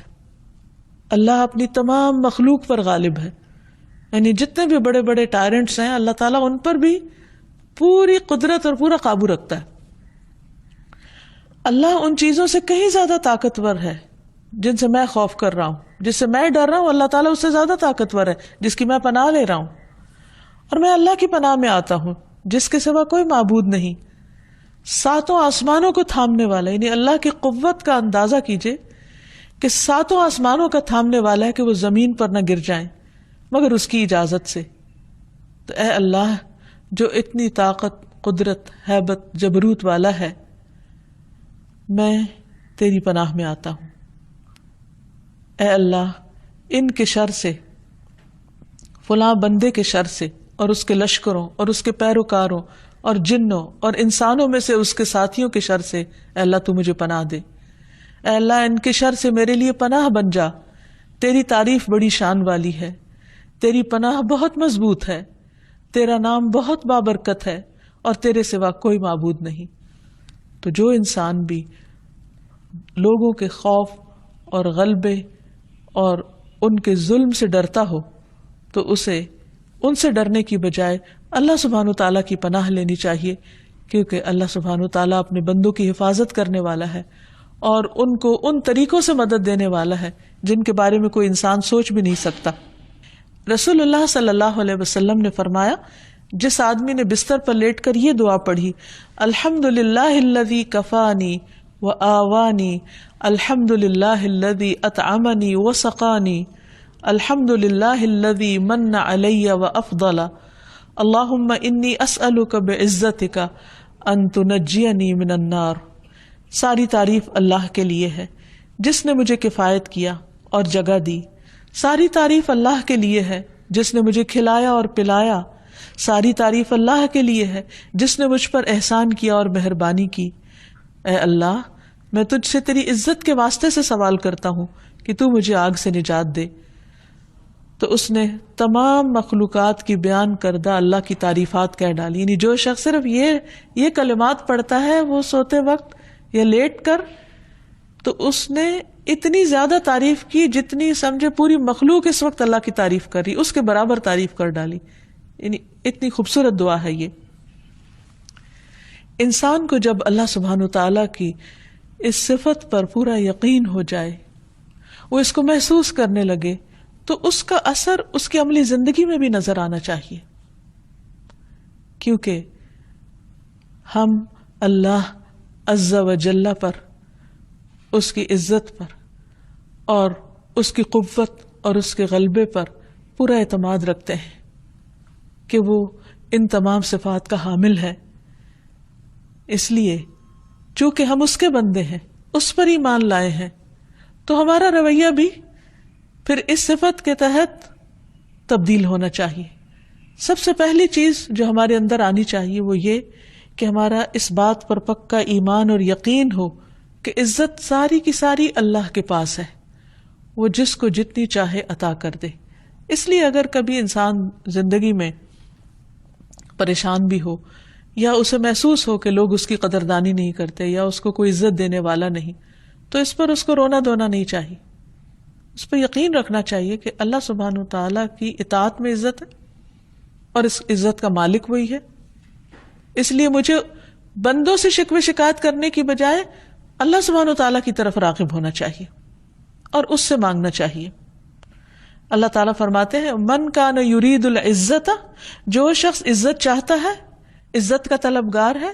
اللہ اپنی تمام مخلوق پر غالب ہے، یعنی جتنے بھی بڑے بڑے ٹائرنٹس ہیں اللہ تعالیٰ ان پر بھی پوری قدرت اور پورا قابو رکھتا ہے۔ اللہ ان چیزوں سے کہیں زیادہ طاقتور ہے جن سے میں خوف کر رہا ہوں، جس سے میں ڈر رہا ہوں، اللہ تعالیٰ اس سے زیادہ طاقتور ہے جس کی میں پناہ لے رہا ہوں، اور میں اللہ کی پناہ میں آتا ہوں جس کے سوا کوئی معبود نہیں، 7 آسمانوں کو تھامنے والا، یعنی اللہ کی قوت کا اندازہ کیجئے کہ 7 آسمانوں کا تھامنے والا ہے کہ وہ زمین پر نہ گر جائیں مگر اس کی اجازت سے۔ تو اے اللہ جو اتنی طاقت، قدرت، ہیبت، جبروت والا ہے، میں تیری پناہ میں آتا ہوں۔ اے اللہ ان کے شر سے، فلاں بندے کے شر سے اور اس کے لشکروں اور اس کے پیروکاروں اور جنوں اور انسانوں میں سے اس کے ساتھیوں کے شر سے اے اللہ تو مجھے پناہ دے۔ اے اللہ ان کے شر سے میرے لیے پناہ بن جا۔ تیری تعریف بڑی شان والی ہے، تیری پناہ بہت مضبوط ہے، تیرا نام بہت بابرکت ہے اور تیرے سوا کوئی معبود نہیں۔ تو جو انسان بھی لوگوں کے خوف اور غلبے اور ان کے ظلم سے ڈرتا ہو تو اسے ان سے ڈرنے کی بجائے اللہ سبحانہ وتعالیٰ کی پناہ لینی چاہیے، کیونکہ اللہ سبحانہ وتعالیٰ اپنے بندوں کی حفاظت کرنے والا ہے اور ان کو ان طریقوں سے مدد دینے والا ہے جن کے بارے میں کوئی انسان سوچ بھی نہیں سکتا۔ رسول اللہ صلی اللہ علیہ وسلم نے فرمایا، جس آدمی نے بستر پر لیٹ کر یہ دعا پڑھی، الحمد للہ الذی کفانی وآوانی، الحمد للہ الذی اطعمنی وسقانی، الحمد للہ الذی من علی وافضل، اللہم انی اسألک بعزتک ان تنجینی من النار۔ ساری تعریف اللہ کے لیے ہے جس نے مجھے کفایت کیا اور جگہ دی، ساری تعریف اللہ کے لیے ہے جس نے مجھے کھلایا اور پلایا، ساری تعریف اللہ کے لیے ہے جس نے مجھ پر احسان کیا اور مہربانی کی۔ اے اللہ میں تجھ سے تیری عزت کے واسطے سے سوال کرتا ہوں کہ تو مجھے آگ سے نجات دے۔ تو اس نے تمام مخلوقات کی بیان کردہ اللہ کی تعریفات کہہ ڈالی، یعنی جو شخص صرف یہ کلمات پڑھتا ہے وہ سوتے وقت یا لیٹ کر، تو اس نے اتنی زیادہ تعریف کی جتنی سمجھے پوری مخلوق اس وقت اللہ کی تعریف کر رہی، اس کے برابر تعریف کر ڈالی۔ یعنی اتنی خوبصورت دعا ہے یہ۔ انسان کو جب اللہ سبحانہ وتعالیٰ کی اس صفت پر پورا یقین ہو جائے، وہ اس کو محسوس کرنے لگے، تو اس کا اثر اس کی عملی زندگی میں بھی نظر آنا چاہیے، کیونکہ ہم اللہ عز و جل پر، اس کی عزت پر اور اس کی قوت اور اس کے غلبے پر پورا اعتماد رکھتے ہیں کہ وہ ان تمام صفات کا حامل ہے۔ اس لیے چونکہ ہم اس کے بندے ہیں، اس پر ایمان لائے ہیں، تو ہمارا رویہ بھی پھر اس صفت کے تحت تبدیل ہونا چاہیے سب سے پہلی چیز جو ہمارے اندر آنی چاہیے وہ یہ کہ ہمارا اس بات پر پکا ایمان اور یقین ہو کہ عزت ساری کی ساری اللہ کے پاس ہے، وہ جس کو جتنی چاہے عطا کر دے. اس لیے اگر کبھی انسان زندگی میں پریشان بھی ہو یا اسے محسوس ہو کہ لوگ اس کی قدردانی نہیں کرتے یا اس کو کوئی عزت دینے والا نہیں، تو اس پر اس کو رونا دھونا نہیں چاہیے. اس پر یقین رکھنا چاہیے کہ اللہ سبحانہ وتعالیٰ کی اطاعت میں عزت ہے اور اس عزت کا مالک وہی ہے. اس لیے مجھے بندوں سے شکوے شکایت کرنے کی بجائے اللہ سبحانہ وتعالیٰ کی طرف راغب ہونا چاہیے اور اس سے مانگنا چاہیے. اللہ تعالیٰ فرماتے ہیں من کان یرید العزت، جو شخص عزت چاہتا ہے، عزت کا طلبگار ہے،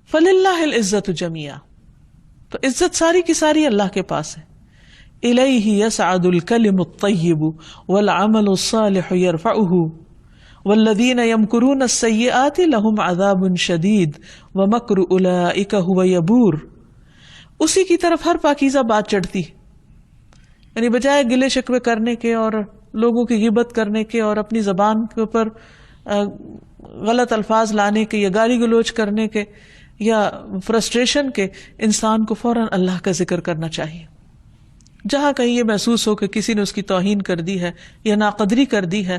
فللہ العزت جمیعا، تو عزت ساری کی ساری اللہ کے پاس ہے. الیہ یصعد الکلم الطیب والعمل الصالح یرفعہ والذین یمکرون السیئات لہم عذاب شدید ومکر اولئک ھو یبور. اسی کی طرف ہر پاکیزہ بات چڑھتی، یعنی بجائے گلے شکوے کرنے کے اور لوگوں کی غیبت کرنے کے اور اپنی زبان کے اوپر غلط الفاظ لانے کے یا گالی گلوچ کرنے کے یا فرسٹریشن کے، انسان کو فوراً اللہ کا ذکر کرنا چاہیے. جہاں کہیں یہ محسوس ہو کہ کسی نے اس کی توہین کر دی ہے یا ناقدری کر دی ہے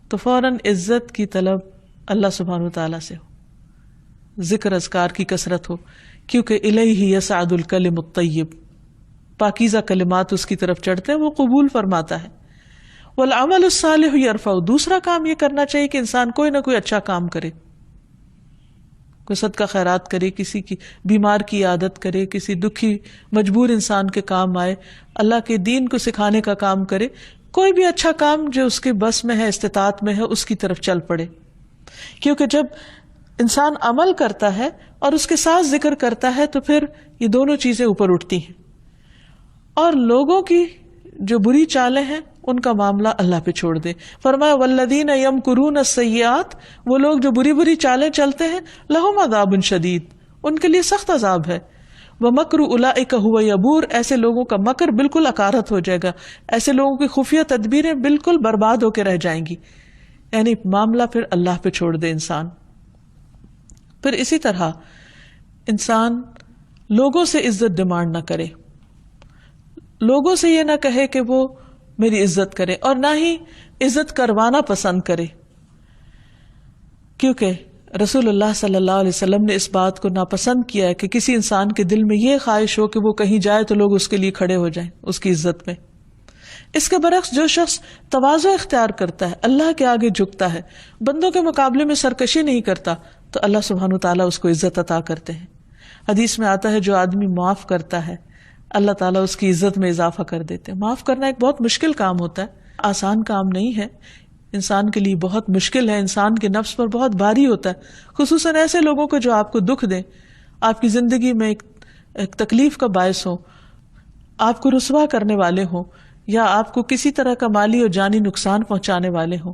تو فوراً عزت کی طلب اللہ سبحانہ وتعالیٰ سے ہو، ذکر اذکار کی کثرت ہو، کیونکہ الیہ یصعد الکلم الطیب، پاکیزہ کلمات اس کی طرف چڑھتے ہیں، وہ قبول فرماتا ہے. والعمل الصالح یرفع، دوسرا کام یہ کرنا چاہیے کہ انسان کوئی نہ کوئی اچھا کام کرے، کوئی صدقہ خیرات کرے، کسی کی بیمار کی عادت کرے، کسی دکھی مجبور انسان کے کام آئے، اللہ کے دین کو سکھانے کا کام کرے، کوئی بھی اچھا کام جو اس کے بس میں ہے، استطاعت میں ہے، اس کی طرف چل پڑے. کیونکہ جب انسان عمل کرتا ہے اور اس کے ساتھ ذکر کرتا ہے تو پھر یہ دونوں چیزیں اوپر اٹھتی ہیں، اور لوگوں کی جو بری چالیں ہیں ان کا معاملہ اللہ پہ چھوڑ دے. فرمایا والذین یمکرون السیئات، وہ لوگ جو بری بری چالیں چلتے ہیں، لہم عذاب شدید، ان کے لیے سخت عذاب ہے. ومکر اولئک ھو یبور، ایسے لوگوں کا مکر بالکل اکارت ہو جائے گا، ایسے لوگوں کی خفیہ تدبیریں بالکل برباد ہو کے رہ جائیں گی. یعنی معاملہ پھر اللہ پہ چھوڑ دے انسان. پھر اسی طرح انسان لوگوں سے عزت ڈیمانڈ نہ کرے، لوگوں سے یہ نہ کہے کہ وہ میری عزت کرے، اور نہ ہی عزت کروانا پسند کرے، کیونکہ رسول اللہ صلی اللہ علیہ وسلم نے اس بات کو ناپسند کیا ہے کہ کسی انسان کے دل میں یہ خواہش ہو کہ وہ کہیں جائے تو لوگ اس کے لیے کھڑے ہو جائیں اس کی عزت میں. اس کے برعکس جو شخص تواضع اختیار کرتا ہے، اللہ کے آگے جھکتا ہے، بندوں کے مقابلے میں سرکشی نہیں کرتا، تو اللہ سبحانہ تعالیٰ اس کو عزت عطا کرتے ہیں. حدیث میں آتا ہے جو آدمی معاف کرتا ہے اللہ تعالیٰ اس کی عزت میں اضافہ کر دیتے ہیں. معاف کرنا ایک بہت مشکل کام ہوتا ہے، آسان کام نہیں ہے، انسان کے لیے بہت مشکل ہے، انسان کے نفس پر بہت بھاری ہوتا ہے، خصوصاً ایسے لوگوں کو جو آپ کو دکھ دیں، آپ کی زندگی میں ایک تکلیف کا باعث ہو، آپ کو رسوا کرنے والے ہوں یا آپ کو کسی طرح کا مالی اور جانی نقصان پہنچانے والے ہوں.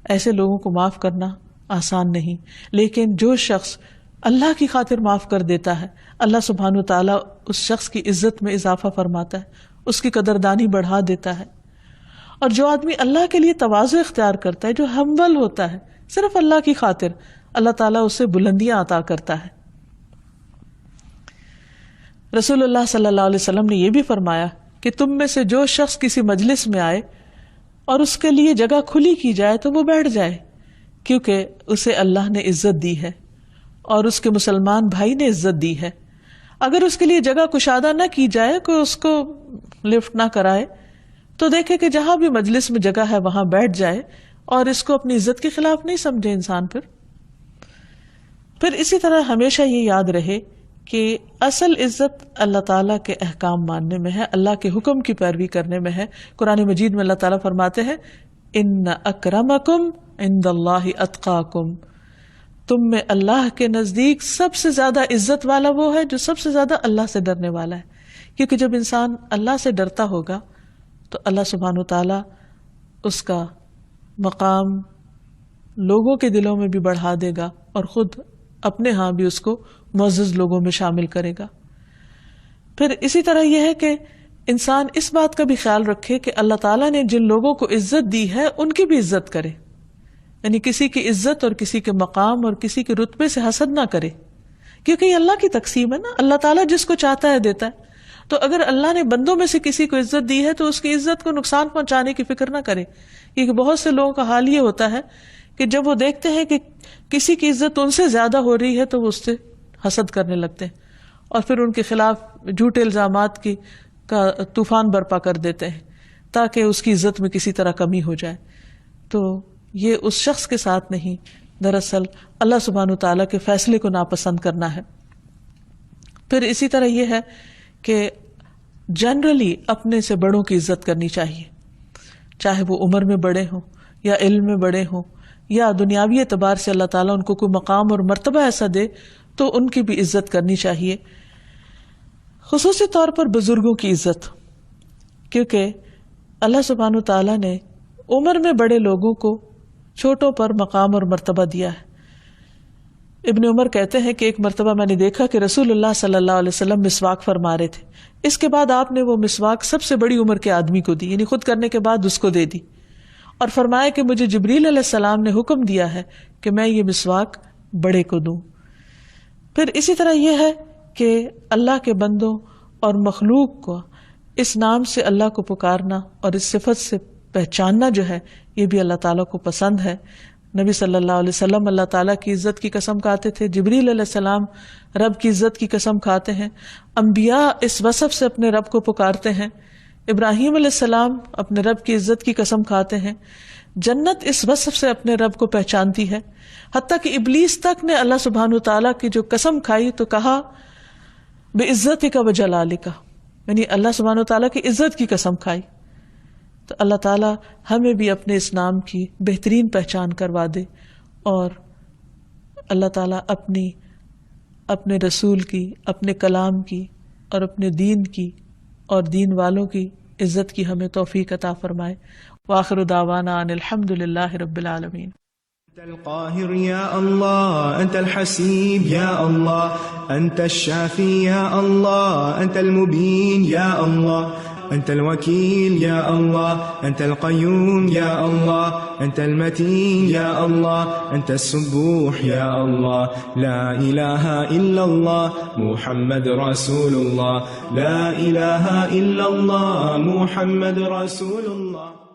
ایسے لوگوں کو معاف کرنا آسان نہیں، لیکن جو شخص اللہ کی خاطر معاف کر دیتا ہے، اللہ سبحانہ وتعالیٰ اس شخص کی عزت میں اضافہ فرماتا ہے، اس کی قدردانی بڑھا دیتا ہے. اور جو آدمی اللہ کے لیے تواضع اختیار کرتا ہے، جو ہمبل ہوتا ہے صرف اللہ کی خاطر، اللہ تعالیٰ اسے بلندیاں عطا کرتا ہے. رسول اللہ صلی اللہ علیہ وسلم نے یہ بھی فرمایا کہ تم میں سے جو شخص کسی مجلس میں آئے اور اس کے لیے جگہ کھلی کی جائے تو وہ بیٹھ جائے، کیونکہ اسے اللہ نے عزت دی ہے اور اس کے مسلمان بھائی نے عزت دی ہے. اگر اس کے لیے جگہ کشادہ نہ کی جائے، کوئی اس کو لفٹ نہ کرائے، تو دیکھے کہ جہاں بھی مجلس میں جگہ ہے وہاں بیٹھ جائے اور اس کو اپنی عزت کے خلاف نہیں سمجھے انسان. پھر اسی طرح ہمیشہ یہ یاد رہے کہ اصل عزت اللہ تعالیٰ کے احکام ماننے میں ہے، اللہ کے حکم کی پیروی کرنے میں ہے. قرآن مجید میں اللہ تعالیٰ فرماتے ہیں ان اکرمکم عند اللہ اتقاکم، تم میں اللہ کے نزدیک سب سے زیادہ عزت والا وہ ہے جو سب سے زیادہ اللہ سے ڈرنے والا ہے. کیونکہ جب انسان اللہ سے ڈرتا ہوگا تو اللہ سبحانہ وتعالیٰ اس کا مقام لوگوں کے دلوں میں بھی بڑھا دے گا اور خود اپنے ہاں بھی اس کو معزز لوگوں میں شامل کرے گا. پھر اسی طرح یہ ہے کہ انسان اس بات کا بھی خیال رکھے کہ اللہ تعالیٰ نے جن لوگوں کو عزت دی ہے ان کی بھی عزت کرے. یعنی کسی کی عزت اور کسی کے مقام اور کسی کے رتبے سے حسد نہ کرے، کیونکہ یہ اللہ کی تقسیم ہے نا، اللہ تعالیٰ جس کو چاہتا ہے دیتا ہے. تو اگر اللہ نے بندوں میں سے کسی کو عزت دی ہے تو اس کی عزت کو نقصان پہنچانے کی فکر نہ کرے، کیونکہ بہت سے لوگوں کا حال یہ ہوتا ہے کہ جب وہ دیکھتے ہیں کہ کسی کی عزت ان سے زیادہ ہو رہی ہے تو وہ اس سے حسد کرنے لگتے ہیں اور پھر ان کے خلاف جھوٹے الزامات کا طوفان برپا کر دیتے ہیں تاکہ اس کی عزت میں کسی طرح کمی ہو جائے. تو یہ اس شخص کے ساتھ نہیں، دراصل اللہ سبحانہ وتعالیٰ کے فیصلے کو ناپسند کرنا ہے. پھر اسی طرح یہ ہے کہ جنرلی اپنے سے بڑوں کی عزت کرنی چاہیے، چاہے وہ عمر میں بڑے ہوں یا علم میں بڑے ہوں یا دنیاوی اعتبار سے اللہ تعالیٰ ان کو کوئی مقام اور مرتبہ ایسا دے تو ان کی بھی عزت کرنی چاہیے. خصوصی طور پر بزرگوں کی عزت، کیونکہ اللہ سبحانہ تعالیٰ نے عمر میں بڑے لوگوں کو چھوٹوں پر مقام اور مرتبہ دیا ہے. ابن عمر کہتے ہیں کہ ایک مرتبہ میں نے دیکھا کہ رسول اللہ صلی اللہ علیہ وسلم مسواک فرما رہے تھے. اس کے بعد آپ نے وہ مسواک سب سے بڑی عمر کے آدمی کو دی، یعنی خود کرنے کے بعد اس کو دے دی اور فرمایا کہ مجھے جبریل علیہ السلام نے حکم دیا ہے کہ میں یہ مسواک بڑے کو دوں. پھر اسی طرح یہ ہے کہ اللہ کے بندوں اور مخلوق کو اس نام سے اللہ کو پکارنا اور اس صفت سے پہچاننا جو ہے یہ بھی اللہ تعالیٰ کو پسند ہے. نبی صلی اللہ علیہ وسلم اللہ تعالیٰ کی عزت کی قسم کھاتے تھے، جبریل علیہ السلام رب کی عزت کی قسم کھاتے ہیں، انبیاء اس وصف سے اپنے رب کو پکارتے ہیں، ابراہیم علیہ السلام اپنے رب کی عزت کی قسم کھاتے ہیں، جنت اس وصف سے اپنے رب کو پہچانتی ہے. حتیٰ کہ ابلیس تک نے اللہ سبحانہ تعالیٰ کی جو قسم کھائی تو کہا بعزتک و جلالک، یعنی اللہ سبحانہ تعالیٰ کی عزت کی قسم کھائی. تو اللہ تعالیٰ ہمیں بھی اپنے اس نام کی بہترین پہچان کروا دے اور اللہ تعالیٰ اپنے رسول کی، اپنے کلام کی اور اپنے دین کی اور دین والوں کی عزت کی ہمیں توفیق عطا فرمائے. وآخر دعوانا ان الحمد للہ رب العالمین. أنت القاهر يا الله، أنت الحسيب يا الله، أنت الشافي يا الله، أنت المبين يا الله، أنت الوكيل يا الله، أنت القيوم يا الله، أنت المتين يا الله، أنت السبوح يا الله. لا إله إلا الله محمد رسول الله، لا إله إلا الله محمد رسول الله.